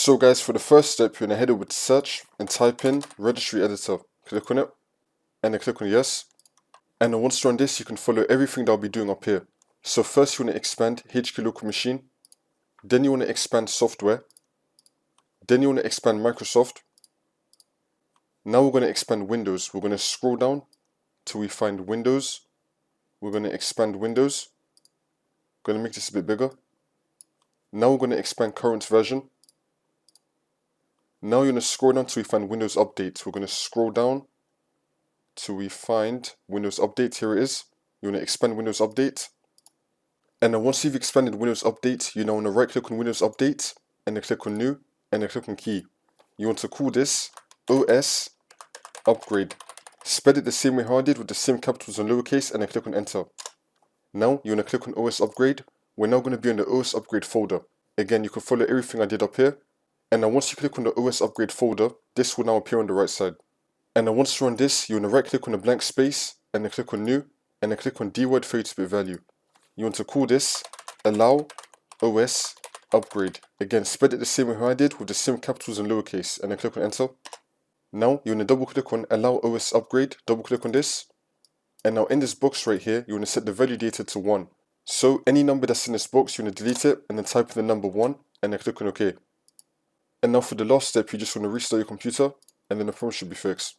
So guys, for the first step, you're going to head over to search and type in registry editor. Click on it and then click on yes. And then once you're on this, you can follow everything that I'll be doing up here. So first you want to expand HK local machine, then you want to expand software, then you want to expand Microsoft. Now we're going to expand Windows. We're going to scroll down till we find Windows. We're going to expand Windows. Going to make this a bit bigger. Now we're going to expand current version. Now you're going to scroll down till we find Windows Update. We're going to scroll down till we find Windows Update. Here it is. You want to expand Windows Update. And then once you've expanded Windows Update, you now want to right click on Windows Update and then click on New and then click on Key. You want to call this OS Upgrade. Spell it the same way how I did with the same capitals and lowercase and then click on Enter. Now you want to click on OS Upgrade. We're now going to be in the OS Upgrade folder. Again, you can follow everything I did up here. And then once you click on the OS Upgrade folder, this will now appear on the right side. And then once you're on this, you want to right click on the blank space and then click on New and then click on dword 32-bit value. You want to call this Allow OS Upgrade. Again, spell it the same way how I did with the same capitals and lowercase and then click on Enter. Now you want to double click on Allow OS Upgrade, double click on this. And now in this box right here, you want to set the value data to 1. So any number that's in this box, you want to delete it and then type in the number 1 and then click on OK. And now for the last step, you just want to restart your computer and then the problem should be fixed.